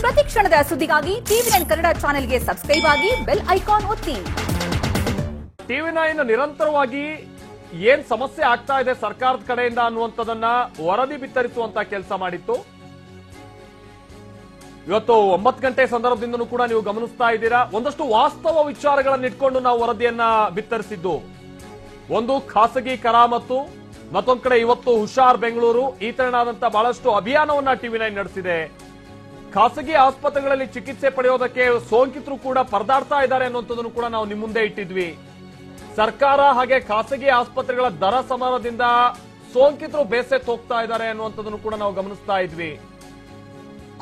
ಪ್ರತಿ ಕ್ಷಣದ ಸುದ್ದಿಗಾಗಿ ಟಿವಿ9 ಕನ್ನಡ ಚಾನೆಲ್ಗೆ ಸಬ್ಸ್ಕ್ರೈಬ್ ಆಗಿ ಬೆಲ್ ಐಕಾನ್ ಒತ್ತಿ. ಟಿವಿ9 ನಿರಂತರವಾಗಿ ಏನ್ ಸಮಸ್ಯೆ ಆಗ್ತಾ ಇದೆ ಸರ್ಕಾರದ ಕಡೆಯಿಂದ ಅನ್ನುವಂಥದ್ದನ್ನ ವರದಿ ಬಿತ್ತರಿಸುವಂತ ಕೆಲಸ ಮಾಡಿತ್ತು. ಇವತ್ತು 9 ಗಂಟೆ ಸಂದರ್ಭದಿಂದನೂ ಕೂಡ ನೀವು ಗಮನಿಸ್ತಾ ಇದ್ದೀರಾ, ಒಂದಷ್ಟು ವಾಸ್ತವ ವಿಚಾರಗಳನ್ನು ಇಟ್ಕೊಂಡು ನಾವು ವರದಿಯನ್ನ ಬಿತ್ತರಿಸಿದ್ದು. ಒಂದು ಖಾಸಗಿ ಕರಾಮತ್ತು, ಮತ್ತೊಂದ್ ಕಡೆ ಇವತ್ತು ಹುಷಾರ್ ಬೆಂಗಳೂರು, ಈ ತರನಾದಂತ ಬಹಳಷ್ಟು ಅಭಿಯಾನವನ್ನ ಟಿವಿ9 ನಡೆಸಿದೆ. ಖಾಸಗಿ ಆಸ್ಪತ್ರೆಗಳಲ್ಲಿ ಚಿಕಿತ್ಸೆ ಪಡೆಯೋದಕ್ಕೆ ಸೋಂಕಿತರು ಕೂಡ ಪರದಾಡ್ತಾ ಇದ್ದಾರೆ ಅನ್ನುವಂಥದ್ದನ್ನು ಕೂಡ ನಾವು ನಿಮ್ಮ ಮುಂದೆ ಇಟ್ಟಿದ್ವಿ. ಸರ್ಕಾರ ಹಾಗೆ ಖಾಸಗಿ ಆಸ್ಪತ್ರೆಗಳ ದರ ಸಮರದಿಂದ ಸೋಂಕಿತರು ಬೇಸೆತ್ತು ಹೋಗ್ತಾ ಇದ್ದಾರೆ ಅನ್ನುವಂಥದ್ದನ್ನು ಕೂಡ ನಾವು ಗಮನಿಸ್ತಾ ಇದ್ವಿ.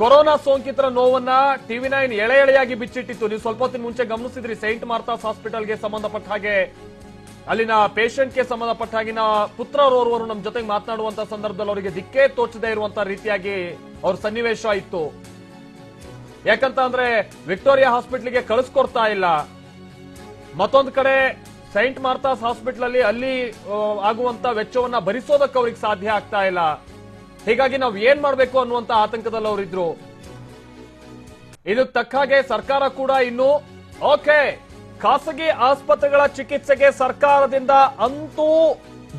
ಕೊರೋನಾ ಸೋಂಕಿತರ ನೋವನ್ನ ಟಿವಿ9 ಎಳೆ ಎಳೆಯಾಗಿ ಬಿಚ್ಚಿಟ್ಟಿತ್ತು. ನೀವು ಸ್ವಲ್ಪ ಹೊತ್ತಿನ ಮುಂಚೆ ಗಮನಿಸಿದ್ರಿ, ಸೈಂಟ್ ಮಾರ್ತಾಸ್ ಹಾಸ್ಪಿಟಲ್ಗೆ ಸಂಬಂಧಪಟ್ಟ ಹಾಗೆ ಅಲ್ಲಿನ ಪೇಷಂಟ್ಗೆ ಸಂಬಂಧಪಟ್ಟ ಹಾಗಿನ ಪುತ್ರರೋರ್ವರು ನಮ್ಮ ಜೊತೆಗೆ ಮಾತನಾಡುವಂತ ಸಂದರ್ಭದಲ್ಲಿ ಅವರಿಗೆ ದಿಕ್ಕೇ ತೋಚದೇ ಇರುವಂತ ರೀತಿಯಾಗಿ ಅವ್ರ ಸನ್ನಿವೇಶ ಇತ್ತು. ಯಾಕಂತ ಅಂದ್ರೆ ವಿಕ್ಟೋರಿಯಾ ಹಾಸ್ಪಿಟಲ್ಗೆ ಕಳಿಸ್ಕೊಡ್ತಾ ಇಲ್ಲ, ಮತ್ತೊಂದು ಕಡೆ ಸೈಂಟ್ ಮಾರ್ತಾಸ್ ಹಾಸ್ಪಿಟಲ್ ಅಲ್ಲಿ ಆಗುವಂತ ವೆಚ್ಚವನ್ನ ಭರಿಸೋದಕ್ಕೆ ಅವ್ರಿಗೆ ಸಾಧ್ಯ ಆಗ್ತಾ ಇಲ್ಲ. ಹೀಗಾಗಿ ನಾವು ಏನ್ ಮಾಡ್ಬೇಕು ಅನ್ನುವಂತ ಆತಂಕದಲ್ಲಿ ಅವರಿದ್ರು. ಇದಕ್ಕೆ ತಕ್ಕ ಹಾಗೆ ಸರ್ಕಾರ ಕೂಡ ಇನ್ನು ಓಕೆ, ಖಾಸಗಿ ಆಸ್ಪತ್ರೆಗಳ ಚಿಕಿತ್ಸೆಗೆ ಸರ್ಕಾರದಿಂದ ಅಂತೂ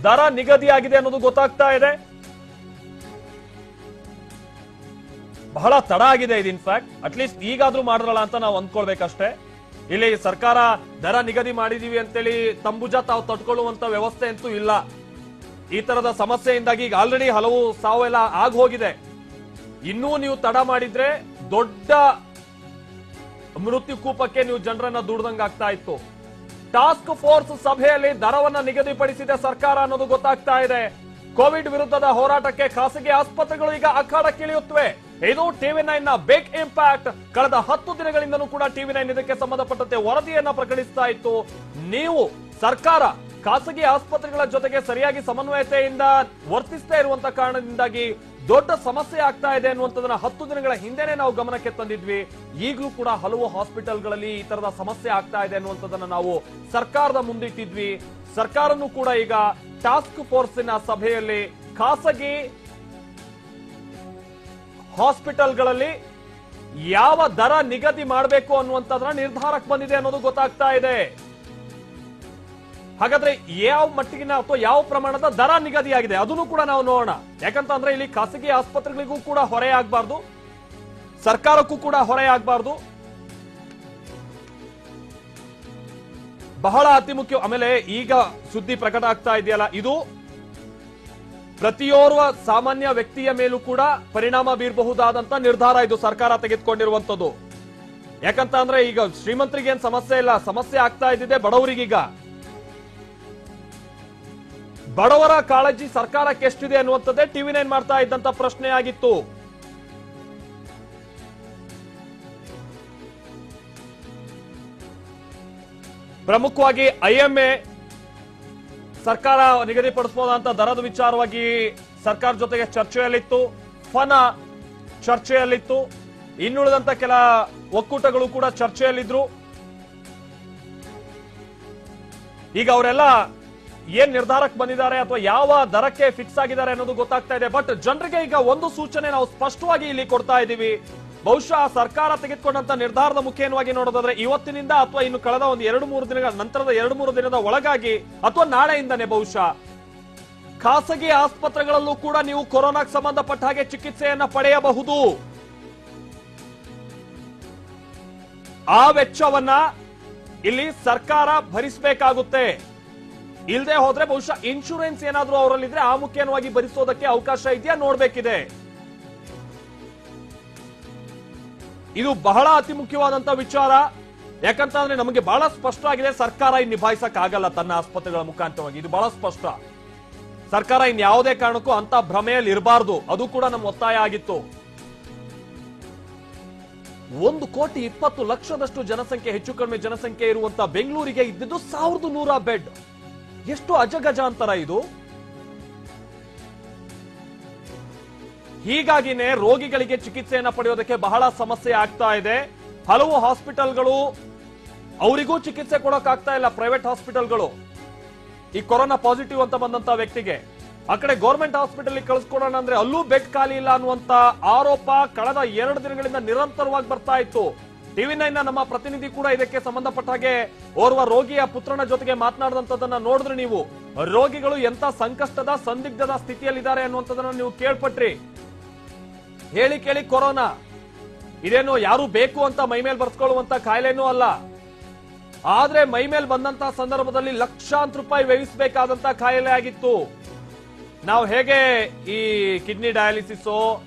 ದರ ನಿಗದಿಯಾಗಿದೆ ಅನ್ನೋದು ಗೊತ್ತಾಗ್ತಾ ಇದೆ. ಬಹಳ ತಡ ಆಗಿದೆ ಇದು. ಇನ್ಫ್ಯಾಕ್ಟ್ ಅಟ್ಲೀಸ್ಟ್ ಈಗಾದ್ರೂ ಮಾಡಿದ್ರಲ್ಲ ಅಂತ ನಾವು ಅಂದ್ಕೊಳ್ಬೇಕಷ್ಟೇ. ಇಲ್ಲಿ ಸರ್ಕಾರ ದರ ನಿಗದಿ ಮಾಡಿದೀವಿ ಅಂತೇಳಿ ತಂಬುಜ ತಾವು ತಟ್ಕೊಳ್ಳುವಂತ ವ್ಯವಸ್ಥೆ ಅಂತೂ ಇಲ್ಲ. ಈ ತರದ ಸಮಸ್ಯೆಯಿಂದಾಗಿ ಈಗ ಆಲ್ರೆಡಿ ಹಲವು ಸಾವೆಲ್ಲ ಆಗ ಹೋಗಿದೆ. ಇನ್ನೂ ನೀವು ತಡ ಮಾಡಿದ್ರೆ ದೊಡ್ಡ ಮೃತ್ಯು ಕೂಪಕ್ಕೆ ನೀವು ಜನರನ್ನ ದೂಡ್ದಂಗಾಗ್ತಾ ಇತ್ತು. ಟಾಸ್ಕ್ ಫೋರ್ಸ್ ಸಭೆಯಲ್ಲಿ ದರವನ್ನ ನಿಗದಿಪಡಿಸಿದೆ ಸರ್ಕಾರ ಅನ್ನೋದು ಗೊತ್ತಾಗ್ತಾ ಇದೆ. ಕೋವಿಡ್ ವಿರುದ್ಧದ ಹೋರಾಟಕ್ಕೆ ಖಾಸಗಿ ಆಸ್ಪತ್ರೆಗಳು ಈಗ ಅಖಾಡಕ್ಕಿಳಿಯುತ್ತವೆ. ಇದು ಟಿವಿ9 ನ ಬಿಗ್ ಇಂಪ್ಯಾಕ್ಟ್. ಕಳೆದ 10 ದಿನಗಳಿಂದಲೂ ಕೂಡ ಟಿವಿ9 ಇದಕ್ಕೆ ಸಂಬಂಧಪಟ್ಟಂತೆ ವರದಿಯನ್ನ ಪ್ರಕಟಿಸ್ತಾ ಇತ್ತು. ನೀವು ಸರ್ಕಾರ ಖಾಸಗಿ ಆಸ್ಪತ್ರೆಗಳ ಜೊತೆಗೆ ಸರಿಯಾಗಿ ಸಮನ್ವಯತೆಯಿಂದ ವರ್ತಿಸ್ತಾ ಇರುವಂತ ಕಾರಣದಿಂದಾಗಿ ದೊಡ್ಡ ಸಮಸ್ಯೆ ಆಗ್ತಾ ಇದೆ ಅನ್ನುವಂಥದ್ದನ್ನ 10 ದಿನಗಳ ಹಿಂದೆನೆ ನಾವು ಗಮನಕ್ಕೆ ತಂದಿದ್ವಿ. ಈಗಲೂ ಕೂಡ ಹಲವು ಹಾಸ್ಪಿಟಲ್ಗಳಲ್ಲಿ ಈ ತರದ ಸಮಸ್ಯೆ ಆಗ್ತಾ ಇದೆ ಅನ್ನುವಂಥದ್ದನ್ನ ನಾವು ಸರ್ಕಾರದ ಮುಂದಿಟ್ಟಿದ್ವಿ. ಸರ್ಕಾರನೂ ಕೂಡ ಈಗ ಟಾಸ್ಕ್ ಫೋರ್ಸಿನ ಸಭೆಯಲ್ಲಿ ಖಾಸಗಿ ಹಾಸ್ಪಿಟಲ್ಗಳಲ್ಲಿ ಯಾವ ದರ ನಿಗದಿ ಮಾಡಬೇಕು ಅನ್ನುವಂಥದ್ರ ನಿರ್ಧಾರಕ್ಕೆ ಬಂದಿದೆ ಅನ್ನೋದು ಗೊತ್ತಾಗ್ತಾ ಇದೆ. ಹಾಗಾದ್ರೆ ಯಾವ ಮಟ್ಟಿಗಿನ ಅಥವಾ ಯಾವ ಪ್ರಮಾಣದ ದರ ನಿಗದಿಯಾಗಿದೆ ಅದನ್ನು ಕೂಡ ನಾವು ನೋಡೋಣ. ಯಾಕಂತ ಅಂದ್ರೆ ಇಲ್ಲಿ ಖಾಸಗಿ ಆಸ್ಪತ್ರೆಗಳಿಗೂ ಕೂಡ ಹೊರೆ ಆಗಬಾರ್ದು, ಸರ್ಕಾರಕ್ಕೂ ಕೂಡ ಹೊರೆ ಆಗಬಾರ್ದು. ಬಹಳ ಅತಿ ಮುಖ್ಯ. ಆಮೇಲೆ ಈಗ ಸುದ್ದಿ ಪ್ರಕಟ ಆಗ್ತಾ ಇದೆಯಲ್ಲ, ಇದು ಪ್ರತಿಯೋರ್ವ ಸಾಮಾನ್ಯ ವ್ಯಕ್ತಿಯ ಮೇಲೂ ಕೂಡ ಪರಿಣಾಮ ಬೀರಬಹುದಾದಂತ ನಿರ್ಧಾರ ಇದು ಸರ್ಕಾರ ತೆಗೆದುಕೊಂಡಿರುವಂತದ್ದು. ಯಾಕಂತ ಅಂದ್ರೆ ಈಗ ಶ್ರೀಮಂತರಿಗೆ ಏನ್ ಸಮಸ್ಯೆ ಇಲ್ಲ, ಸಮಸ್ಯೆ ಆಗ್ತಾ ಇದ್ದಿದೆ ಬಡವರಿಗೀಗ. ಬಡವರ ಕಾಳಜಿ ಸರ್ಕಾರಕ್ಕೆ ಎಷ್ಟಿದೆ ಅನ್ನುವಂಥದ್ದೇ ಟಿವಿ9 ಮಾಡ್ತಾ ಇದ್ದಂತ ಪ್ರಶ್ನೆ ಆಗಿತ್ತು. ಪ್ರಮುಖವಾಗಿ IMA ಸರ್ಕಾರ ನಿಗದಿಪಡಿಸಬಹುದಂತ ದರದ ವಿಚಾರವಾಗಿ ಸರ್ಕಾರ ಜೊತೆಗೆ ಚರ್ಚೆಯಲ್ಲಿತ್ತು. ಫನ ಚರ್ಚೆಯಲ್ಲಿತ್ತು. ಇನ್ನುಳಿದಂತ ಕೆಲ ಒಕ್ಕೂಟಗಳು ಕೂಡ ಚರ್ಚೆಯಲ್ಲಿದ್ರು. ಈಗ ಅವರೆಲ್ಲ ಏನ್ ನಿರ್ಧಾರಕ್ಕೆ ಬಂದಿದ್ದಾರೆ ಅಥವಾ ಯಾವ ದರಕ್ಕೆ ಫಿಕ್ಸ್ ಆಗಿದ್ದಾರೆ ಅನ್ನೋದು ಗೊತ್ತಾಗ್ತಾ ಇದೆ. ಬಟ್ ಜನರಿಗೆ ಈಗ ಒಂದು ಸೂಚನೆ ನಾವು ಸ್ಪಷ್ಟವಾಗಿ ಇಲ್ಲಿ ಕೊಡ್ತಾ ಇದ್ದೀವಿ. ಬಹುಶಃ ಸರ್ಕಾರ ತೆಗೆದುಕೊಂಡಂತ ನಿರ್ಧಾರದ ಮುಖೇನವಾಗಿ ನೋಡೋದಾದ್ರೆ ಇವತ್ತಿನಿಂದ ಅಥವಾ ಇನ್ನು ಕಳೆದ ಒಂದು 2-3 ದಿನಗಳ ನಂತರದ 2-3 ದಿನದ ಒಳಗಾಗಿ ಅಥವಾ ನಾಳೆಯಿಂದನೇ ಬಹುಶಃ ಖಾಸಗಿ ಆಸ್ಪತ್ರೆಗಳಲ್ಲೂ ಕೂಡ ನೀವು ಕೊರೋನಾಗೆ ಸಂಬಂಧಪಟ್ಟ ಹಾಗೆ ಚಿಕಿತ್ಸೆಯನ್ನ ಪಡೆಯಬಹುದು. ಆ ವೆಚ್ಚವನ್ನ ಇಲ್ಲಿ ಸರ್ಕಾರ ಭರಿಸಬೇಕಾಗುತ್ತೆ. ಇಲ್ಲದೆ ಹೋದ್ರೆ ಬಹುಶಃ ಇನ್ಶೂರೆನ್ಸ್ ಏನಾದ್ರೂ ಅವರಲ್ಲಿದ್ರೆ ಆ ಮುಖೇನವಾಗಿ ಭರಿಸೋದಕ್ಕೆ ಅವಕಾಶ ಇದೆಯಾ ನೋಡ್ಬೇಕಿದೆ. ಇದು ಬಹಳ ಅತಿ ಮುಖ್ಯವಾದಂತ ವಿಚಾರ. ಯಾಕಂತಂದ್ರೆ ನಮಗೆ ಬಹಳ ಸ್ಪಷ್ಟ ಆಗಿದೆ, ಸರ್ಕಾರ ಇನ್ನು ನಿಭಾಯಿಸಕ್ ಆಗಲ್ಲ ತನ್ನ ಆಸ್ಪತ್ರೆಗಳ ಮುಖಾಂತರವಾಗಿ. ಇದು ಬಹಳ ಸ್ಪಷ್ಟ. ಸರ್ಕಾರ ಇನ್ ಯಾವುದೇ ಕಾರಣಕ್ಕೂ ಅಂತ ಭ್ರಮೆಯಲ್ಲಿ ಇರಬಾರ್ದು. ಅದು ಕೂಡ ನಮ್ಮ ಒತ್ತಾಯ ಆಗಿತ್ತು. 1,20,00,000 ಜನಸಂಖ್ಯೆ, ಹೆಚ್ಚು ಕಡಿಮೆ ಜನಸಂಖ್ಯೆ ಇರುವಂತ ಬೆಂಗಳೂರಿಗೆ ಇದ್ದಿದ್ದು 1,100 ಬೆಡ್. ಎಷ್ಟು ಅಜಗಜಾಂತರ ಇದು. ಹೀಗಾಗಿನೇ ರೋಗಿಗಳಿಗೆ ಚಿಕಿತ್ಸೆಯನ್ನ ಪಡೆಯೋದಕ್ಕೆ ಬಹಳ ಸಮಸ್ಯೆ ಆಗ್ತಾ ಇದೆ. ಹಲವು ಹಾಸ್ಪಿಟಲ್ಗಳು ಅವರಿಗೂ ಚಿಕಿತ್ಸೆ ಕೊಡೋಕ್ಕಾಗ್ತಾ ಇಲ್ಲ. ಪ್ರೈವೇಟ್ ಹಾಸ್ಪಿಟಲ್ಗಳು ಈ ಕೊರೋನಾ ಪಾಸಿಟಿವ್ ಅಂತ ಬಂದಂತ ವ್ಯಕ್ತಿಗೆ ಆ ಕಡೆ ಗೌರ್ಮೆಂಟ್ ಹಾಸ್ಪಿಟಲ್ ಕಳಿಸ್ಕೊಡೋಣ ಅಂದ್ರೆ ಅಲ್ಲೂ ಬೆಡ್ ಖಾಲಿ ಇಲ್ಲ ಅನ್ನುವಂತ ಆರೋಪ ಕಳೆದ 2 ದಿನಗಳಿಂದ ನಿರಂತರವಾಗಿ ಬರ್ತಾ ಇತ್ತು. ಟಿವಿ9 ನಮ್ಮ ಪ್ರತಿನಿಧಿ ಕೂಡ ಇದಕ್ಕೆ ಸಂಬಂಧಪಟ್ಟ ಹಾಗೆ ಓರ್ವ ರೋಗಿಯ ಪುತ್ರನ ಜೊತೆಗೆ ಮಾತನಾಡಿದಂತದನ್ನ ನೋಡಿದ್ರೆ ನೀವು ರೋಗಿಗಳು ಎಂತ ಸಂಕಷ್ಟದ ಸಂದಿಗ್ಧದ ಸ್ಥಿತಿಯಲ್ಲಿದ್ದಾರೆ ಅನ್ನುವಂಥದ್ದನ್ನ ನೀವು ಕೇಳ್ಪಟ್ರಿ. ಹೇಳಿ ಕೇಳಿ ಕೊರೋನಾ ಇದೇನು ಯಾರು ಬೇಕು ಅಂತ ಮೈಮೇಲ್ ಬರ್ಸ್ಕೊಳ್ಳುವಂತ ಕಾಯಿಲೆನೂ ಅಲ್ಲ. ಆದ್ರೆ ಮೈಮೇಲ್ ಬಂದಂತ ಸಂದರ್ಭದಲ್ಲಿ ಲಕ್ಷಾಂತರ ರೂಪಾಯಿ ವ್ಯಯಿಸಬೇಕಾದಂತ ಕಾಯಿಲೆ ಆಗಿತ್ತು. ನಾವು ಹೇಗೆ ಈ ಕಿಡ್ನಿ ಡಯಾಲಿಸಿಸ್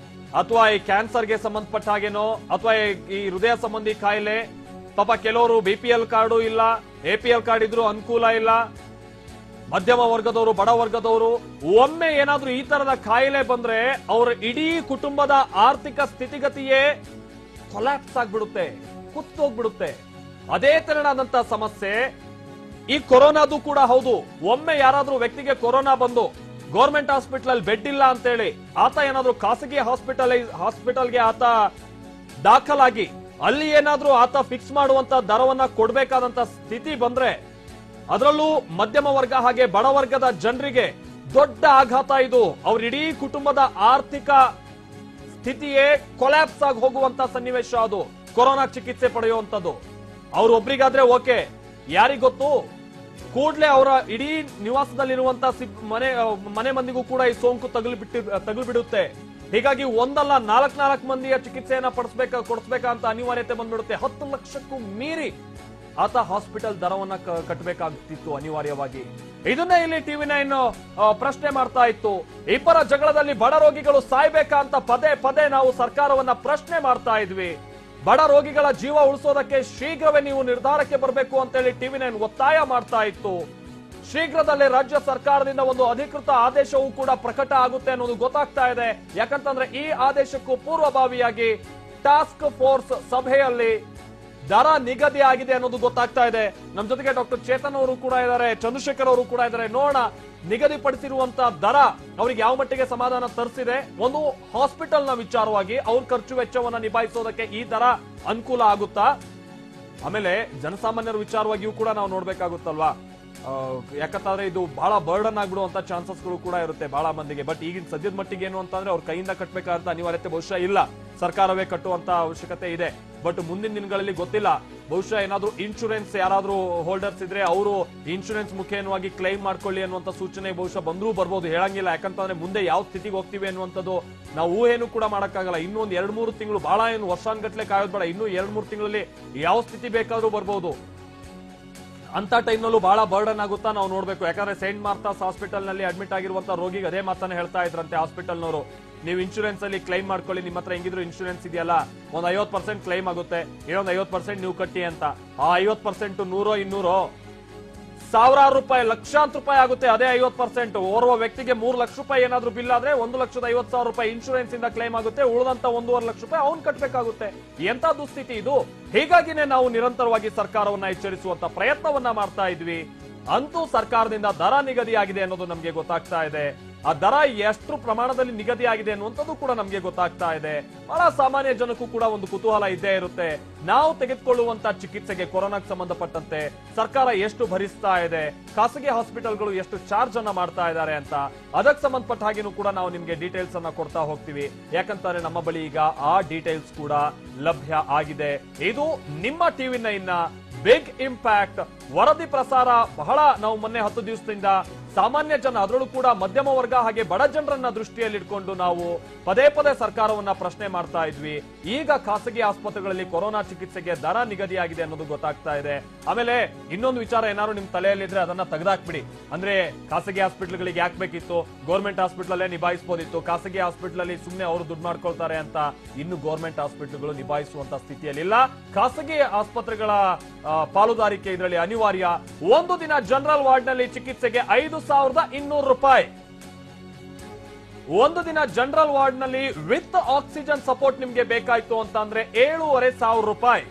ಅಥವಾ ಈ ಕ್ಯಾನ್ಸರ್ಗೆ ಸಂಬಂಧಪಟ್ಟ ಹಾಗೇನೋ ಅಥವಾ ಈ ಹೃದಯ ಸಂಬಂಧಿ ಕಾಯಿಲೆ, ಪಾಪ ಕೆಲವರು BPL ಕಾರ್ಡು ಇಲ್ಲ, APL ಕಾರ್ಡ್ ಇದ್ರು ಅನುಕೂಲ ಇಲ್ಲ, ಮಧ್ಯಮ ವರ್ಗದವರು ಬಡ ವರ್ಗದವರು ಒಮ್ಮೆ ಏನಾದ್ರೂ ಈ ತರದ ಕಾಯಿಲೆ ಬಂದ್ರೆ ಅವರ ಇಡೀ ಕುಟುಂಬದ ಆರ್ಥಿಕ ಸ್ಥಿತಿಗತಿಯೇ ಕೊಲ್ಯಾಪ್ಸ್ ಆಗ್ಬಿಡುತ್ತೆ, ಕುತ್ತೋಗ್ಬಿಡುತ್ತೆ. ಅದೇ ತೆರನಾದಂತ ಸಮಸ್ಯೆ ಈ ಕೊರೋನಾದು ಕೂಡ ಹೌದು. ಒಮ್ಮೆ ಯಾರಾದ್ರೂ ವ್ಯಕ್ತಿಗೆ ಕೊರೋನಾ ಬಂದು ಗೌರ್ಮೆಂಟ್ ಹಾಸ್ಪಿಟಲ್ ಅಲ್ಲಿ ಬೆಡ್ ಇಲ್ಲ ಅಂತೇಳಿ ಆತ ಏನಾದ್ರೂ ಖಾಸಗಿ ಹಾಸ್ಪಿಟಲ್ಗೆ ಆತ ದಾಖಲಾಗಿ ಅಲ್ಲಿ ಏನಾದ್ರೂ ಆತ ಫಿಕ್ಸ್ ಮಾಡುವಂತ ದರವನ್ನ ಕೊಡ್ಬೇಕಾದಂತ ಸ್ಥಿತಿ ಬಂದ್ರೆ ಅದರಲ್ಲೂ ಮಧ್ಯಮ ವರ್ಗ ಹಾಗೆ ಬಡ ವರ್ಗದ ಜನರಿಗೆ ದೊಡ್ಡ ಆಘಾತ ಇದು. ಅವ್ರ ಇಡೀ ಕುಟುಂಬದ ಆರ್ಥಿಕ ಸ್ಥಿತಿಯೇ ಕೊಲ್ಯಾಪ್ಸ್ ಆಗಿ ಹೋಗುವಂತ ಸನ್ನಿವೇಶ ಅದು ಕೊರೋನಾ ಚಿಕಿತ್ಸೆ ಪಡೆಯುವಂತದ್ದು. ಅವ್ರೊಬ್ರಿಗಾದ್ರೆ ಓಕೆ, ಯಾರಿಗ್ ಗೊತ್ತು ಕೂಡ್ಲೆ ಅವರ ಇಡೀ ನಿವಾಸದಲ್ಲಿರುವಂತ ಮನೆ ಮಂದಿಗೂ ಕೂಡ ಈ ಸೋಂಕು ತಗುಲ್ಬಿಡುತ್ತೆ. ಹೀಗಾಗಿ ಒಂದಲ್ಲ 4 ಮಂದಿಯ ಚಿಕಿತ್ಸೆಯನ್ನ ಕೊಡಿಸ್ಬೇಕಂತ ಅನಿವಾರ್ಯತೆ ಬಂದ್ಬಿಡುತ್ತೆ. 10 ಲಕ್ಷಕ್ಕೂ ಮೀರಿ ಆತ ಹಾಸ್ಪಿಟಲ್ ದರವನ್ನ ಕಟ್ಟಬೇಕಾಗ್ತಿತ್ತು ಅನಿವಾರ್ಯವಾಗಿ. ಇದನ್ನೇ ಇಲ್ಲಿ ಟಿವಿ9 ಪ್ರಶ್ನೆ ಮಾಡ್ತಾ ಇತ್ತು. ಇಬ್ಬರ ಜಗಳದಲ್ಲಿ ಬಡ ರೋಗಿಗಳು ಸಾಯ್ಬೇಕಾ ಅಂತ ಪದೇ ನಾವು ಸರ್ಕಾರವನ್ನ ಪ್ರಶ್ನೆ ಮಾಡ್ತಾ ಇದ್ವಿ. ಬಡ ರೋಗಿಗಳ ಜೀವ ಉಳಿಸೋದಕ್ಕೆ ಶೀಘ್ರವೇ ನೀವು ನಿರ್ಧಾರಕ್ಕೆ ಬರಬೇಕು ಅಂತೇಳಿ ಟಿವಿ9 ಒತ್ತಾಯ ಮಾಡ್ತಾ ಇತ್ತು. ಶೀಘ್ರದಲ್ಲೇ ರಾಜ್ಯ ಸರ್ಕಾರದಿಂದ ಒಂದು ಅಧಿಕೃತ ಆದೇಶವೂ ಕೂಡ ಪ್ರಕಟ ಆಗುತ್ತೆ ಅನ್ನೋದು ಗೊತ್ತಾಗ್ತಾ ಇದೆ. ಯಾಕಂತಂದ್ರೆ ಈ ಆದೇಶಕ್ಕೂ ಪೂರ್ವಭಾವಿಯಾಗಿ ಟಾಸ್ಕ್ ಫೋರ್ಸ್ ಸಭೆಯಲ್ಲಿ ದರ ನಿಗದಿ ಆಗಿದೆ ಅನ್ನೋದು ಗೊತ್ತಾಗ್ತಾ ಇದೆ. ನಮ್ಮ ಜೊತೆಗೆ ಡಾಕ್ಟರ್ ಚೇತನ್ ಅವರು ಕೂಡ ಇದ್ದಾರೆ, ಚಂದ್ರಶೇಖರ್ ಅವರು ಕೂಡ ಇದ್ದಾರೆ. ನೋಡೋಣ ನಿಗದಿಪಡಿಸಿರುವಂತ ದರ ಅವರಿಗೆ ಯಾವ ಮಟ್ಟಿಗೆ ಸಮಾಧಾನ ತರಿಸಿದೆ. ಒಂದು ಹಾಸ್ಪಿಟಲ್ ನ ವಿಚಾರವಾಗಿ ಅವ್ರ ಖರ್ಚು ವೆಚ್ಚವನ್ನ ನಿಭಾಯಿಸೋದಕ್ಕೆ ಈ ದರ ಅನುಕೂಲ ಆಗುತ್ತಾ, ಆಮೇಲೆ ಜನಸಾಮಾನ್ಯರ ವಿಚಾರವಾಗಿಯೂ ಕೂಡ ನಾವು ನೋಡ್ಬೇಕಾಗುತ್ತಲ್ವಾ. ಯಾಕಂತಂದ್ರೆ ಇದು ಬಹಳ ಬರ್ಡನ್ ಆಗ್ಬಿಡುವಂತ ಚಾನ್ಸಸ್ಗಳು ಕೂಡ ಇರುತ್ತೆ ಬಹಳ ಮಂದಿಗೆ. ಬಟ್ ಈಗಿನ ಸದ್ಯದ ಮಟ್ಟಿಗೆ ಏನು ಅಂತಂದ್ರೆ ಅವ್ರ ಕೈಯಿಂದ ಕಟ್ಟಬೇಕಾದಂತ ಅನಿವಾರ್ಯತೆ ಬಹುಶಃ ಇಲ್ಲ, ಸರ್ಕಾರವೇ ಕಟ್ಟುವಂತ ಅವಶ್ಯಕತೆ ಇದೆ. ಬಟ್ ಮುಂದಿನ ದಿನಗಳಲ್ಲಿ ಗೊತ್ತಿಲ್ಲ, ಬಹುಶಃ ಏನಾದ್ರೂ ಇನ್ಶೂರೆನ್ಸ್ ಯಾರಾದ್ರೂ ಹೋಲ್ಡರ್ಸ್ ಇದ್ರೆ ಅವರು ಇನ್ಶೂರೆನ್ಸ್ ಮುಖೇನವಾಗಿ ಕ್ಲೈಮ್ ಮಾಡ್ಕೊಳ್ಳಿ ಅನ್ನುವಂತ ಸೂಚನೆ ಬಹುಶಃ ಬಂದ್ರೂ ಬರ್ಬೋದು, ಹೇಳಂಗಿಲ್ಲ. ಯಾಕಂತಂದ್ರೆ ಮುಂದೆ ಯಾವ ಸ್ಥಿತಿಗೆ ಹೋಗ್ತೀವಿ ಅನ್ನುವಂಥದ್ದು ನಾವು ಊಹೆನೂ ಕೂಡ ಮಾಡಕ್ಕಾಗಲ್ಲ. ಇನ್ನೂ ಒಂದು 2-3 ತಿಂಗಳು, ಬಹಳ ಏನು ವರ್ಷಾನ್ಗಟ್ಲೆ ಕಾಯೋದ್ ಬೇಡ, ಇನ್ನೂ 2-3 ತಿಂಗಳಲ್ಲಿ ಯಾವ ಸ್ಥಿತಿ ಬೇಕಾದ್ರೂ ಬರ್ಬೋದು. ಅಂತ ಟೈಮ್ನಲ್ಲೂ ಬಹಳ ಬರ್ಡನ್ ಆಗುತ್ತಾ ನಾವು ನೋಡ್ಬೇಕು. ಯಾಕಂದ್ರೆ ಸೇಂಟ್ ಮಾರ್ತಾಸ್ ಹಾಸ್ಪಿಟಲ್ ನಲ್ಲಿ ಅಡ್ಮಿಟ್ ಆಗಿರುವಂತ ರೋಗಿಗೆ ಅದೇ ಮಾತನ್ನ ಹೇಳ್ತಾ ಇದ್ರಂತೆ ಹಾಸ್ಪಿಟಲ್ನವರು, ನೀವು ಇನ್ಶೂರೆನ್ಸ್ ಅಲ್ಲಿ ಕ್ಲೈಮ್ ಮಾಡ್ಕೊಳ್ಳಿ, ನಿಮ್ಮ ಹತ್ರ ಹೆಂಗಿದ್ರು ಇನ್ಶೂರೆನ್ಸ್ ಇದೆಯಲ್ಲ, ಒಂದು 50% ಕ್ಲೈಮ್ ಆಗುತ್ತೆ, ಇನ್ನೊಂದು 50% ನೀವು ಕಟ್ಟಿ ಅಂತ. ಆ 50% 100-200 ಸಾವಿರಾರು ರೂಪಾಯಿ, ಲಕ್ಷಾಂತರ ರೂಪಾಯಿ ಆಗುತ್ತೆ. ಅದೇ 50% ಓರ್ವ ವ್ಯಕ್ತಿಗೆ 3 ಲಕ್ಷ ರೂಪಾಯಿ ಏನಾದ್ರೂ ಬಿಲ್ ಆದ್ರೆ 1,50,000 ರೂಪಾಯಿ ಇನ್ಶೂರೆನ್ಸ್ ಇಂದ ಕ್ಲೈಮ್ ಆಗುತ್ತೆ, ಉಳಿದಂತ 1.5 ಲಕ್ಷ ರೂಪಾಯಿ ಅವ್ನು ಕಟ್ಬೇಕಾಗುತ್ತೆ. ಎಂತ ದುಸ್ಥಿತಿ ಇದು. ಹೀಗಾಗಿನೇ ನಾವು ನಿರಂತರವಾಗಿ ಸರ್ಕಾರವನ್ನ ಎಚ್ಚರಿಸುವಂತ ಪ್ರಯತ್ನವನ್ನ ಮಾಡ್ತಾ ಇದ್ವಿ. ಅಂತೂ ಸರ್ಕಾರದಿಂದ ದರ ನಿಗದಿಯಾಗಿದೆ ಅನ್ನೋದು ನಮ್ಗೆ ಗೊತ್ತಾಗ್ತಾ ಇದೆ. ಆ ದರ ಎಷ್ಟು ಪ್ರಮಾಣದಲ್ಲಿ ನಿಗದಿ ಆಗಿದೆ ಅನ್ನುವಂಥದ್ದು ಕೂಡ ನಮ್ಗೆ ಗೊತ್ತಾಗ್ತಾ ಇದೆ. ಬಹಳ ಸಾಮಾನ್ಯ ಜನಕ್ಕೂ ಕೂಡ ಒಂದು ಕುತೂಹಲ ಇದ್ದೇ ಇರುತ್ತೆ. ನಾವು ತೆಗೆದುಕೊಳ್ಳುವಂತ ಚಿಕಿತ್ಸೆಗೆ ಕೊರೋನಾಗೆ ಸಂಬಂಧಪಟ್ಟಂತೆ ಸರ್ಕಾರ ಎಷ್ಟು ಭರಿಸ್ತಾ ಇದೆ, ಖಾಸಗಿ ಹಾಸ್ಪಿಟಲ್ಗಳು ಎಷ್ಟು ಚಾರ್ಜ್ ಅನ್ನ ಮಾಡ್ತಾ ಇದ್ದಾರೆ ಅಂತ, ಅದಕ್ಕೆ ಸಂಬಂಧಪಟ್ಟ ಹಾಗೇನು ಕೂಡ ನಾವು ನಿಮ್ಗೆ ಡೀಟೇಲ್ಸ್ ಅನ್ನ ಕೊಡ್ತಾ ಹೋಗ್ತೀವಿ. ಯಾಕಂತಾರೆ ನಮ್ಮ ಬಳಿ ಈಗ ಆ ಡೀಟೇಲ್ಸ್ ಕೂಡ ಲಭ್ಯ ಆಗಿದೆ. ಇದು ನಿಮ್ಮ ಟಿವಿ9 ಬಿಗ್ ಇಂಪ್ಯಾಕ್ಟ್ ವರದಿ ಪ್ರಸಾರ. ಬಹಳ ನಾವು ಮೊನ್ನೆ 10 ದಿವಸದಿಂದ ಸಾಮಾನ್ಯ ಜನ, ಅದರಲ್ಲೂ ಕೂಡ ಮಧ್ಯಮ ವರ್ಗ ಹಾಗೆ ಬಡ ಜನರನ್ನ ದೃಷ್ಟಿಯಲ್ಲಿಟ್ಕೊಂಡು ನಾವು ಪದೇ ಸರ್ಕಾರವನ್ನ ಪ್ರಶ್ನೆ ಮಾಡ್ತಾ ಇದ್ವಿ. ಈಗ ಖಾಸಗಿ ಆಸ್ಪತ್ರೆಗಳಲ್ಲಿ ಕೊರೋನಾ ಚಿಕಿತ್ಸೆಗೆ ದರ ನಿಗದಿಯಾಗಿದೆ ಅನ್ನೋದು ಗೊತ್ತಾಗ್ತಾ ಇದೆ. ಆಮೇಲೆ ಇನ್ನೊಂದು ವಿಚಾರ ಏನಾದ್ರು ನಿಮ್ ತಲೆಯಲ್ಲಿದ್ರೆ ಅದನ್ನ ತೆಗೆದಾಕ್ಬಿಡಿ. ಅಂದ್ರೆ ಖಾಸಗಿ ಹಾಸ್ಪಿಟಲ್ಗಳಿಗೆ ಯಾಕೆ ಬೇಕಿತ್ತು, ಗೌರ್ಮೆಂಟ್ ಹಾಸ್ಪಿಟಲ್ ಅಲ್ಲೇ ನಿಭಾಯಿಸಬಹುದಿತ್ತು, ಖಾಸಗಿ ಹಾಸ್ಪಿಟಲ್ ಅಲ್ಲಿ ಸುಮ್ನೆ ಅವರು ದುಡ್ಡು ಮಾಡ್ಕೊಳ್ತಾರೆ ಅಂತ. ಇನ್ನು ಗೌರ್ಮೆಂಟ್ ಹಾಸ್ಪಿಟಲ್ಗಳು ನಿಭಾಯಿಸುವಂತ ಸ್ಥಿತಿಯಲ್ಲಿಲ್ಲ. ಖಾಸಗಿ ಆಸ್ಪತ್ರೆಗಳ ಪಾಲುದಾರಿಕೆ ಇದರಲ್ಲಿ ಅನಿವಾರ್ಯ. ಒಂದು ದಿನ ಜನರಲ್ ವಾರ್ಡ್ ನಲ್ಲಿ ಚಿಕಿತ್ಸೆಗೆ 5,200 ರೂಪಾಯಿ. ಒಂದು ದಿನ ಜನರಲ್ ವಾರ್ಡ್ ನಲ್ಲಿ ವಿತ್ ಆಕ್ಸಿಜನ್ ಸಪೋರ್ಟ್ ನಿಮ್ಗೆ ಬೇಕಾಯ್ತು ಅಂತ ಅಂದ್ರೆ 7,500 ರೂಪಾಯಿ.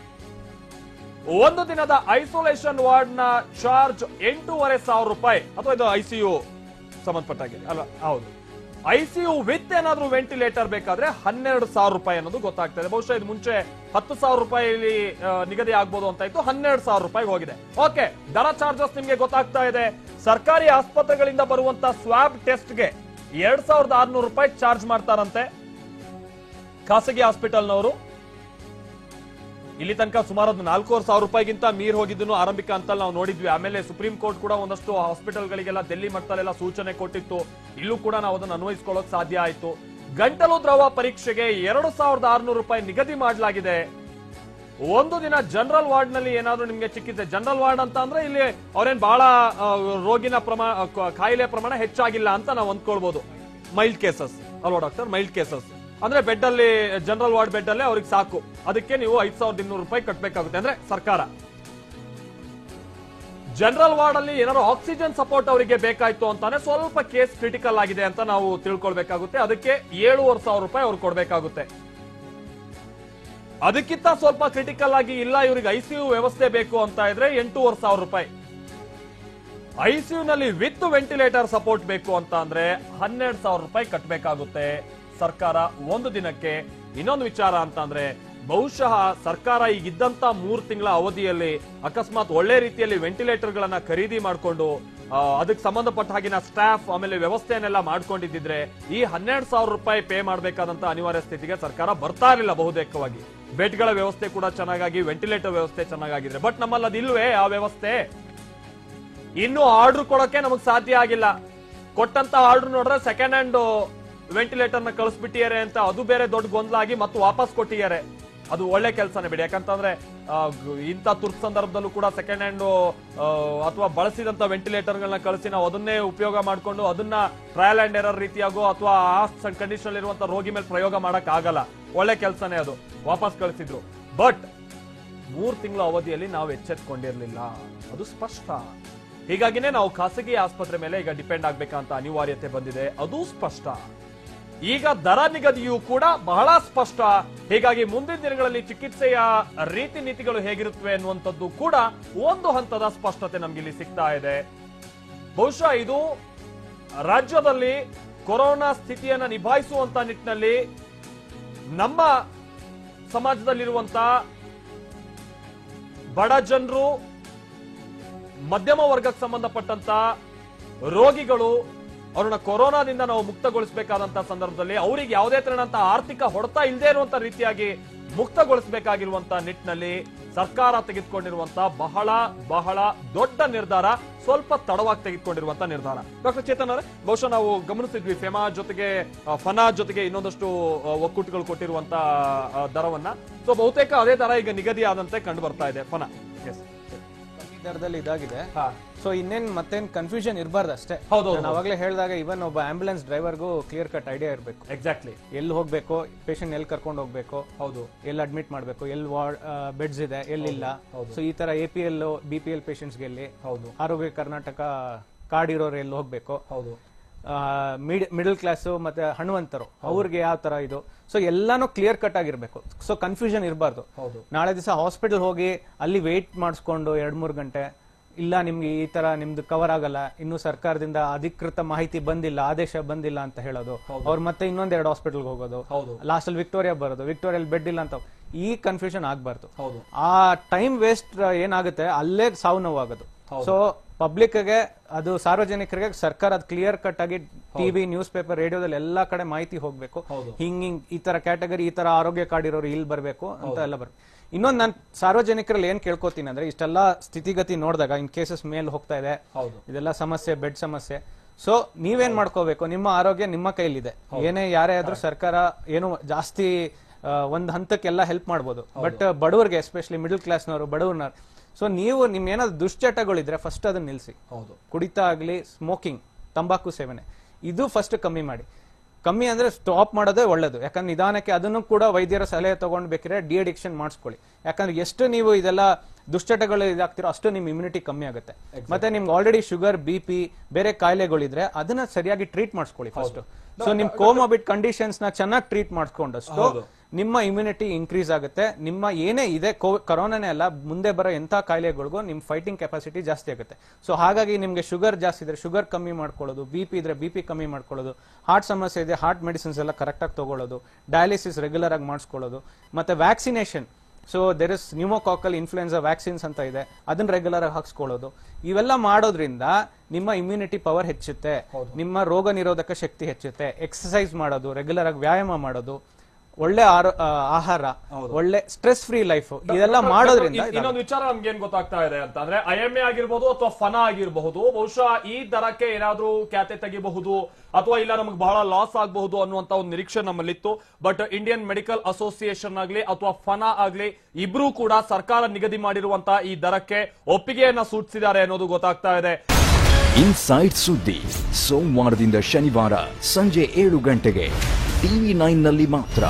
ಒಂದು ದಿನದ ಐಸೋಲೇಷನ್ ವಾರ್ಡ್ ನ ಚಾರ್ಜ್ 8,500 ರೂಪಾಯಿ. ಅಥವಾ ಇದು ಐಸಿಯು ಸಂಬಂಧಪಟ್ಟಾಗಿದೆ ಅಲ್ಲ? ಹೌದು. ಐಸಿಯು ವಿತ್ ಏನಾದ್ರೂ ವೆಂಟಿಲೇಟರ್ ಬೇಕಾದ್ರೆ 12,000 ರೂಪಾಯಿ ಅನ್ನೋದು ಗೊತ್ತಾಗ್ತದೆ. ಬಹುಶಃ ಇದು ಮುಂಚೆ 10,000 ರೂಪಾಯಿಲಿ ನಿಗದಿ ಆಗ್ಬೋದು ಅಂತ ಇತ್ತು, 12,000 ರೂಪಾಯಿ ಹೋಗಿದೆ. ಓಕೆ, ದರ ಚಾರ್ಜಸ್ ನಿಮ್ಗೆ ಗೊತ್ತಾಗ್ತಾ ಇದೆ. ಸರ್ಕಾರಿ ಆಸ್ಪತ್ರೆಗಳಿಂದ ಬರುವಂತ ಸ್ವಾಬ್ ಟೆಸ್ಟ್ಗೆ 2,600 ರೂಪಾಯಿ ಚಾರ್ಜ್ ಮಾಡ್ತಾರಂತೆ ಖಾಸಗಿ ಹಾಸ್ಪಿಟಲ್ನವರು. ಇಲ್ಲಿ ತನಕ ಸುಮಾರು 4,500 ರೂಪಾಯಿಗಿಂತ ಮೀರ್ ಹೋಗಿದ್ದನ್ನು ಆರಂಭಿಕ ಅಂತ ನಾವು ನೋಡಿದ್ವಿ. ಆಮೇಲೆ ಸುಪ್ರೀಂ ಕೋರ್ಟ್ ಕೂಡ ಒಂದಷ್ಟು ಹಾಸ್ಪಿಟಲ್ಗಳಿಗೆಲ್ಲ ಡೆಲ್ಲಿ ಮಟ್ಟದಲ್ಲೆಲ್ಲ ಸೂಚನೆ ಕೊಟ್ಟಿತ್ತು. ಇಲ್ಲೂ ಕೂಡ ನಾವು ಅದನ್ನು ಅನ್ವಯಿಸಿಕೊಳ್ಳೋಕೆ ಸಾಧ್ಯ ಆಯಿತು. ಗಂಟಲು ದ್ರವ ಪರೀಕ್ಷೆಗೆ 2,600 ರೂಪಾಯಿ ನಿಗದಿ ಮಾಡಲಾಗಿದೆ. ಒಂದು ದಿನ ಜನರಲ್ ವಾರ್ಡ್ ನಲ್ಲಿ ಏನಾದ್ರೂ ನಿಮ್ಗೆ ಚಿಕಿತ್ಸೆ, ಜನರಲ್ ವಾರ್ಡ್ ಅಂತ ಅಂದ್ರೆ ಇಲ್ಲಿ ಅವ್ರೇನ್ ಬಹಳ ರೋಗಿನ ಕಾಯಿಲೆ ಪ್ರಮಾಣ ಹೆಚ್ಚಾಗಿಲ್ಲ ಅಂತ ನಾವು ಅಂದ್ಕೊಳ್ಬಹುದು. ಮೈಲ್ಡ್ ಕೇಸಸ್ ಅಲ್ವಾ ಡಾಕ್ಟರ್? ಮೈಲ್ಡ್ ಕೇಸಸ್ ಅಂದ್ರೆ ಬೆಡ್ ಅಲ್ಲಿ, ಜನರಲ್ ವಾರ್ಡ್ ಬೆಡ್ ಅಲ್ಲೇ ಅವ್ರಿಗೆ ಸಾಕು. ಅದಕ್ಕೆ ನೀವು 5,200 ರೂಪಾಯಿ ಕಟ್ಟಬೇಕಾಗುತ್ತೆ ಅಂದ್ರೆ ಸರ್ಕಾರ. ಜನರಲ್ ವಾರ್ಡ್ ಅಲ್ಲಿ ಏನಾದ್ರು ಆಕ್ಸಿಜನ್ ಸಪೋರ್ಟ್ ಅವರಿಗೆ ಬೇಕಾಯ್ತು ಅಂತಾನೆ ಸ್ವಲ್ಪ ಕೇಸ್ ಕ್ರಿಟಿಕಲ್ ಆಗಿದೆ ಅಂತ ನಾವು ತಿಳ್ಕೊಳ್ಬೇಕಾಗುತ್ತೆ. ಅದಕ್ಕೆ 7,500 ರೂಪಾಯಿ ಅವ್ರು ಕೊಡ್ಬೇಕಾಗುತ್ತೆ. ಅದಕ್ಕಿಂತ ಸ್ವಲ್ಪ ಕ್ರಿಟಿಕಲ್ ಆಗಿ ಇಲ್ಲ ಇವರಿಗೆ ಐಸಿಯು ವ್ಯವಸ್ಥೆ ಬೇಕು ಅಂತ ಇದ್ರೆ 8,500 ರೂಪಾಯಿ. ಐಸಿಯು ನಲ್ಲಿ ವಿತ್ ವೆಂಟಿಲೇಟರ್ ಸಪೋರ್ಟ್ ಬೇಕು ಅಂತ ಅಂದ್ರೆ 12,000 ರೂಪಾಯಿ ಕಟ್ಟಬೇಕಾಗುತ್ತೆ ಸರ್ಕಾರ ಒಂದು ದಿನಕ್ಕೆ. ಇನ್ನೊಂದು ವಿಚಾರ ಅಂತ ಅಂದ್ರೆ ಬಹುಶಃ ಸರ್ಕಾರ ಈಗಿದ್ದಂತ 3 ತಿಂಗಳ ಅವಧಿಯಲ್ಲಿ ಅಕಸ್ಮಾತ್ ಒಳ್ಳೆ ರೀತಿಯಲ್ಲಿ ವೆಂಟಿಲೇಟರ್ ಗಳನ್ನ ಖರೀದಿ ಮಾಡಿಕೊಂಡು ಅದಕ್ಕೆ ಸಂಬಂಧಪಟ್ಟ ಹಾಗಿನ ಸ್ಟಾಫ್ ಆಮೇಲೆ ವ್ಯವಸ್ಥೆಯನ್ನೆಲ್ಲ ಮಾಡ್ಕೊಂಡಿದ್ರೆ ಈ 12,000 ರೂಪಾಯಿ ಪೇ ಮಾಡಬೇಕಾದಂತ ಅನಿವಾರ್ಯ ಸ್ಥಿತಿಗೆ ಸರ್ಕಾರ ಬರ್ತಾ ಇರಲಿಲ್ಲ ಬಹುತೇಕವಾಗಿ. ಬೆಡ್ಗಳ ವ್ಯವಸ್ಥೆ ಕೂಡ ಚೆನ್ನಾಗಿ, ವೆಂಟಿಲೇಟರ್ ವ್ಯವಸ್ಥೆ ಚೆನ್ನಾಗಿದ್ರೆ. ಬಟ್ ನಮ್ಮಲ್ಲಿ ಅದಿಲ್ವೇ ಆ ವ್ಯವಸ್ಥೆ. ಇನ್ನು ಆರ್ಡರ್ ಕೊಡೋಕೆ ನಮಗ್ ಸಾಧ್ಯ ಆಗಿಲ್ಲ. ಕೊಟ್ಟಂತ ಆರ್ಡರ್ ನೋಡ್ರೆ ಸೆಕೆಂಡ್ ಹ್ಯಾಂಡ್ ವೆಂಟಿಲೇಟರ್ ನ ಕಳಿಸ್ಬಿಟ್ಟಿದ್ದಾರೆ ಅಂತ ಅದು ಬೇರೆ ದೊಡ್ಡ ಗೊಂದಲ ಆಗಿ ಮತ್ತು ವಾಪಸ್ ಕೊಟ್ಟಿದ್ದಾರೆ. ಅದು ಒಳ್ಳೆ ಕೆಲಸನೇ ಬಿಡಿ. ಯಾಕಂತಂದ್ರೆ ಇಂಥ ತುರ್ತು ಸಂದರ್ಭದಲ್ಲೂ ಕೂಡ ಸೆಕೆಂಡ್ ಹ್ಯಾಂಡ್ ಅಥವಾ ಬಳಸಿದಂತ ವೆಂಟಿಲೇಟರ್ ಗಳನ್ನ ಕಳಿಸಿ ನಾವು ಅದನ್ನೇ ಉಪಯೋಗ ಮಾಡ್ಕೊಂಡು ಅದನ್ನ ಟ್ರಯಲ್ ಅಂಡ್ ಎರರ್ ರೀತಿಯಾಗೋ ಅಥವಾ ಆ ಕಂಡೀಷನ್ ಇರುವಂತ ರೋಗಿ ಮೇಲೆ ಪ್ರಯೋಗ ಮಾಡಕ್ ಆಗಲ್ಲ. ಒಳ್ಳೆ ಕೆಲಸನೇ ಅದು, ವಾಪಸ್ ಕಳಿಸಿದ್ರು. ಬಟ್ 3 ತಿಂಗಳ ಅವಧಿಯಲ್ಲಿ ನಾವು ಎಚ್ಚೆತ್ಕೊಂಡಿರ್ಲಿಲ್ಲ, ಅದು ಸ್ಪಷ್ಟ. ಹೀಗಾಗಿನೇ ನಾವು ಖಾಸಗಿ ಆಸ್ಪತ್ರೆ ಮೇಲೆ ಈಗ ಡಿಪೆಂಡ್ ಆಗ್ಬೇಕಂತ ಅನಿವಾರ್ಯತೆ ಬಂದಿದೆ, ಅದು ಸ್ಪಷ್ಟ. ಈಗ ದರ ನಿಗದಿಯೂ ಕೂಡ ಬಹಳ ಸ್ಪಷ್ಟ. ಹೀಗಾಗಿ ಮುಂದಿನ ದಿನಗಳಲ್ಲಿ ಚಿಕಿತ್ಸೆಯ ರೀತಿ ನೀತಿಗಳು ಹೇಗಿರುತ್ತವೆ ಅನ್ನುವಂಥದ್ದು ಕೂಡ ಒಂದು ಹಂತದ ಸ್ಪಷ್ಟತೆ ನಮ್ಗೆ ಇಲ್ಲಿ ಸಿಗ್ತಾ ಇದೆ. ಬಹುಶಃ ಇದು ರಾಜ್ಯದಲ್ಲಿ ಕೊರೋನಾ ಸ್ಥಿತಿಯನ್ನ ನಿಭಾಯಿಸುವಂತ ನಿಟ್ಟಿನಲ್ಲಿ ನಮ್ಮ ಸಮಾಜದಲ್ಲಿರುವಂತ ಬಡ ಜನರು, ಮಧ್ಯಮ ವರ್ಗಕ್ಕೆ ಸಂಬಂಧಪಟ್ಟಂತ ರೋಗಿಗಳು ಅವ್ರನ್ನ ಕೊರೋನಾದಿಂದ ನಾವು ಮುಕ್ತಗೊಳಿಸಬೇಕಾದಂತ ಸಂದರ್ಭದಲ್ಲಿ ಅವರಿಗೆ ಯಾವುದೇ ತರಹದಂತ ಆರ್ಥಿಕ ಹೊಡೆತ ಇಲ್ಲದೆ ಇರುವಂತ ರೀತಿಯಾಗಿ ಮುಕ್ತಗೊಳಿಸಬೇಕಾಗಿರುವಂತ ನಿಟ್ಟಿನಲ್ಲಿ ಸರ್ಕಾರ ತೆಗೆದುಕೊಂಡಿರುವಂತ ಬಹಳ ಬಹಳ ದೊಡ್ಡ ನಿರ್ಧಾರ, ಸ್ವಲ್ಪ ತಡವಾಗಿ ತೆಗೆದುಕೊಂಡಿರುವಂತ ನಿರ್ಧಾರ. ಡಾಕ್ಟರ್ ಚೇತನ್ ಅವರೇ, ಬಹುಶಃ ನಾವು ಗಮನಿಸಿದ್ವಿ ಫೆಮಾ ಜೊತೆಗೆ ಫನಾ ಜೊತೆಗೆ ಇನ್ನೊಂದಷ್ಟು ಒಕ್ಕೂಟಗಳು ಕೊಟ್ಟಿರುವಂತ ದರವನ್ನ. ಸೊ ಬಹುತೇಕ ಅದೇ ದರ ಈಗ ನಿಗದಿ ಆದಂತೆ ಕಂಡು ಬರ್ತಾ ಇದೆ ಫನಾ. ಎಸ್, ದರದಲ್ಲಿ ಇದಾಗಿದೆ. ಸೊ ಇನ್ನೇನ್ ಮತ್ತೇನ್ ಕನ್ಫ್ಯೂಷನ್ ಇರಬಾರ್ದು ಅಷ್ಟೇ. ನಾನು ಅವಾಗಲೇ ಹೇಳಿದಾಗ ಇವನ್ ಒಬ್ಬ ಆಂಬ್ಯುಲೆನ್ಸ್ ಡ್ರೈವರ್ಗೂ ಕ್ಲಿಯರ್ ಕಟ್ ಐಡಿಯಾ ಇರಬೇಕು. ಎಕ್ಸಾಕ್ಟ್ಲಿ ಎಲ್ಲಿ ಹೋಗ್ಬೇಕು, ಪೇಷಂಟ್ ಎಲ್ಲಿ ಕರ್ಕೊಂಡು ಹೋಗ್ಬೇಕು, ಹೌದು, ಎಲ್ಲಿ ಅಡ್ಮಿಟ್ ಮಾಡಬೇಕು, ಎಲ್ಲಿ ಬೆಡ್ಸ್ ಇದೆ, ಎಲ್ಲಿಲ್ಲ. ಸೊ ಈ ತರ APL BPL ಪೇಷಂಟ್ಸ್ಗೆ ಎಲ್ಲಿ, ಹೌದು, ಆರೋಗ್ಯ ಕರ್ನಾಟಕ ಕಾರ್ಡ್ ಇರೋರು ಎಲ್ಲಿ ಹೋಗ್ಬೇಕು, ಹೌದು, ಮಿಡಲ್ ಕ್ಲಾಸ್ ಮತ್ತೆ ಹಣವಂತರು ಅವ್ರಿಗೆ ಯಾವ ತರ ಇದು. ಸೊ ಎಲ್ಲಾನು ಕ್ಲಿಯರ್ ಕಟ್ ಆಗಿರ್ಬೇಕು. ಸೊ ಕನ್ಫ್ಯೂಷನ್ ಇರಬಾರ್ದು. ನಾಳೆ ದಿವಸ ಹಾಸ್ಪಿಟಲ್ ಹೋಗಿ ಅಲ್ಲಿ ವೇಟ್ ಮಾಡಿಸ್ಕೊಂಡು 2-3 ಗಂಟೆ, ಇಲ್ಲ ನಿಮ್ಗೆ ಈ ತರ ನಿಮ್ದು ಕವರ್ ಆಗಲ್ಲ, ಇನ್ನು ಸರ್ಕಾರದಿಂದ ಅಧಿಕೃತ ಮಾಹಿತಿ ಬಂದಿಲ್ಲ, ಆದೇಶ ಬಂದಿಲ್ಲ ಅಂತ ಹೇಳೋದು, ಅವ್ರು ಮತ್ತೆ ಇನ್ನೊಂದೆರಡು ಹಾಸ್ಪಿಟಲ್ಗೆ ಹೋಗೋದು, ಲಾಸ್ಟ್ ಅಲ್ಲಿ ವಿಕ್ಟೋರಿಯಾ ಬರೋದು, ವಿಕ್ಟೋರಿಯಲ್ಲಿ ಬೆಡ್ ಇಲ್ಲ ಅಂತ, ಈ ಕನ್ಫ್ಯೂಷನ್ ಆಗ್ಬಾರ್ದು. ಆ ಟೈಮ್ ವೇಸ್ಟ್ ಏನಾಗುತ್ತೆ, ಅಲ್ಲೇ ಸಾವು ನೋವಾಗೋದು. ಸೊ ಪಬ್ಲಿಕ್ ಗೆ, ಅದು ಸಾರ್ವಜನಿಕರಿಗೆ ಸರ್ಕಾರ ಅದು ಕ್ಲಿಯರ್ ಕಟ್ ಆಗಿ ಟಿವಿ, ನ್ಯೂಸ್ ಪೇಪರ್, ರೇಡಿಯೋದಲ್ಲಿ ಎಲ್ಲಾ ಕಡೆ ಮಾಹಿತಿ ಹೋಗ್ಬೇಕು. ಹಿಂಗ್ ಈ ತರ ಕ್ಯಾಟಗರಿ, ಈ ತರ ಆರೋಗ್ಯ ಕಾರ್ಡ್ ಇರೋರು ಇಲ್ಲಿ ಬರ್ಬೇಕು ಅಂತ ಎಲ್ಲ ಬರ್ಬೇಕು. ಇನ್ನೊಂದು ನಾನು ಸಾರ್ವಜನಿಕರಲ್ಲಿ ಏನ್ ಕೇಳ್ಕೊತೀನಿ ಅಂದ್ರೆ, ಇಷ್ಟೆಲ್ಲ ಸ್ಥಿತಿಗತಿ ನೋಡಿದಾಗ ಇನ್ ಕೇಸಸ್ ಮೇಲೆ ಹೋಗ್ತಾ ಇದೆ, ಇದೆಲ್ಲ ಸಮಸ್ಯೆ, ಬೆಡ್ ಸಮಸ್ಯೆ. ಸೊ ನೀವೇನ್ ಮಾಡ್ಕೋಬೇಕು, ನಿಮ್ಮ ಆರೋಗ್ಯ ನಿಮ್ಮ ಕೈಲಿದೆ. ಏನೇ ಯಾರೇ ಆದ್ರೂ ಸರ್ಕಾರ ಏನು ಜಾಸ್ತಿ ಒಂದ್ ಹಂತಕ್ಕೆಲ್ಲ ಹೆಲ್ಪ್ ಮಾಡ್ಬೋದು. ಬಟ್ ಬಡವರಿಗೆ, ಎಸ್ಪೆಷಲಿ ಮಿಡಲ್ ಕ್ಲಾಸ್ನವರು, ಬಡವ್ರನ್ನ, ಸೊ ನೀವು ನಿಮ್ ಏನಾದ್ರು ದುಶ್ಚಟಗಳಿದ್ರೆ ಫಸ್ಟ್ ಅದನ್ನ ನಿಲ್ಸಿ. ಕುಡಿತ ಆಗ್ಲಿ, ಸ್ಮೋಕಿಂಗ್, ತಂಬಾಕು ಸೇವನೆ, ಇದು ಫಸ್ಟ್ ಕಮ್ಮಿ ಮಾಡಿ. ಕಮ್ಮಿ ಅಂದ್ರೆ ಸ್ಟಾಪ್ ಮಾಡೋದೇ ಒಳ್ಳೇದು. ಯಾಕಂದ್ರೆ ನಿಧಾನಕ್ಕೆ ಅದನ್ನು ಕೂಡ ವೈದ್ಯರ ಸಲಹೆ ತಗೊಂಡ್ ಬೇಕಿದ್ರೆ ಡಿಅಡಿಕ್ಷನ್ ಮಾಡಿಸ್ಕೊಳ್ಳಿ. ಯಾಕಂದ್ರೆ ಎಷ್ಟು ನೀವು ಇದೆಲ್ಲ ದುಶ್ಚಟಗಳು ಇದಾಗ್ತಿರೋ ಅಷ್ಟು ನಿಮ್ ಇಮ್ಯುನಿಟಿ ಕಮ್ಮಿ ಆಗುತ್ತೆ. ಮತ್ತೆ ನಿಮ್ಗೆ ಆಲ್ರೆಡಿ ಶುಗರ್, BP, ಬೇರೆ ಕಾಯಿಲೆಗಳಿದ್ರೆ ಅದನ್ನ ಸರಿಯಾಗಿ ಟ್ರೀಟ್ ಮಾಡಿಸ್ಕೊಳ್ಳಿ ಫಸ್ಟ್. ಸೊ ನಿಮ್ ಕೋಮೋಬಿಡ್ ಕಂಡೀಷನ್ಸ್ ನ ಚೆನ್ನಾಗಿ ಟ್ರೀಟ್ ಮಾಡಿಸ್ಕೊಂಡಷ್ಟು ನಿಮ್ಮ ಇಮ್ಯುನಿಟಿ ಇನ್ಕ್ರೀಸ್ ಆಗುತ್ತೆ. ನಿಮ್ಮ ಏನೇ ಇದೆ, ಕೊರೋನಾನೇ ಅಲ್ಲ, ಮುಂದೆ ಬರೋ ಎಂಥ ಕಾಯಿಲೆಗಳಿಗೂ ನಿಮ್ ಫೈಟಿಂಗ್ ಕೆಪಾಸಿಟಿ ಜಾಸ್ತಿ ಆಗುತ್ತೆ. ಸೊ ಹಾಗಾಗಿ ನಿಮ್ಗೆ ಶುಗರ್ ಜಾಸ್ತಿ ಇದ್ರೆ ಶುಗರ್ ಕಮ್ಮಿ ಮಾಡ್ಕೊಳ್ಳೋದು, BP ಇದ್ರೆ BP ಕಮ್ಮಿ ಮಾಡ್ಕೊಳ್ಳೋದು, ಹಾರ್ಟ್ ಸಮಸ್ಯೆ ಇದೆ ಹಾರ್ಟ್ ಮೆಡಿಸಿನ್ಸ್ ಎಲ್ಲ ಕರೆಕ್ಟ್ ಆಗಿ ತಗೊಳ್ಳೋದು, ಡಯಾಲಿಸಿಸ್ ರೆಗ್ಯುಲರ್ ಆಗಿ ಮಾಡಿಸ್ಕೊಳ್ಳೋದು, ಮತ್ತೆ vaccination so there is pneumococcal influenza vaccines ಅಂತ ಇದೆ, ಅದನ್ನ ರೆಗ್ಯುಲರ್ ಆಗಿ ಹಾಕ್ಸ್ಕೊಳ್ಳೋದು. ಇವೆಲ್ಲ ಮಾಡೋದ್ರಿಂದ ನಿಮ್ಮ ಇಮ್ಯುನಿಟಿ ಪವರ್ ಹೆಚ್ಚುತ್ತೆ, ನಿಮ್ಮ ರೋಗ ನಿರೋಧಕ ಶಕ್ತಿ ಹೆಚ್ಚುತ್ತೆ. ಎಕ್ಸರ್ಸೈಸ್ ಮಾಡೋದು, ರೆಗ್ಯುಲರ್ ಆಗಿ ವ್ಯಾಯಾಮ ಮಾಡೋದು, ಒಳ್ಳೆ ಆಹಾರ, ಒಳ್ಳೆ ಸ್ಟ್ರೆಸ್ ಫ್ರೀ ಲೈಫ್, ಇದೆಲ್ಲ ಮಾಡೋದ್ರಿಂದ. ಇನ್ನೊಂದು ವಿಚಾರ ನಮ್ಗೆ ಏನ್ ಗೊತ್ತಾಗ್ತಾ ಇದೆ ಅಂತಂದ್ರೆ IMA ಆಗಿರ್ಬೋದು ಅಥವಾ ಫನಾ ಆಗಿರಬಹುದು, ಬಹುಶಃ ಈ ದರಕ್ಕೆ ಏನಾದ್ರೂ ಖ್ಯಾತೆ ತೆಗಿಬಹುದು ಅಥವಾ ಇಲ್ಲ ನಮಗೆ ಬಹಳ ಲಾಸ್ ಆಗಬಹುದು ಅನ್ನುವಂತ ಒಂದು ನಿರೀಕ್ಷೆ ನಮ್ಮಲ್ಲಿತ್ತು. ಬಟ್ ಇಂಡಿಯನ್ ಮೆಡಿಕಲ್ ಅಸೋಸಿಯೇಷನ್ ಆಗ್ಲಿ ಅಥವಾ ಫನಾ ಆಗ್ಲಿ ಇಬ್ರು ಕೂಡ ಸರ್ಕಾರ ನಿಗದಿ ಮಾಡಿರುವಂತಹ ಈ ದರಕ್ಕೆ ಒಪ್ಪಿಗೆಯನ್ನ ಸೂಚಿಸಿದ್ದಾರೆ ಅನ್ನೋದು ಗೊತ್ತಾಗ್ತಾ ಇದೆ. ಇನ್ಸೈಡ್ ಸುದ್ದಿ ಸೋಮವಾರದಿಂದ ಶನಿವಾರ ಸಂಜೆ 7 ಗಂಟೆಗೆ TV9 ನಲ್ಲಿ ಮಾತ್ರ.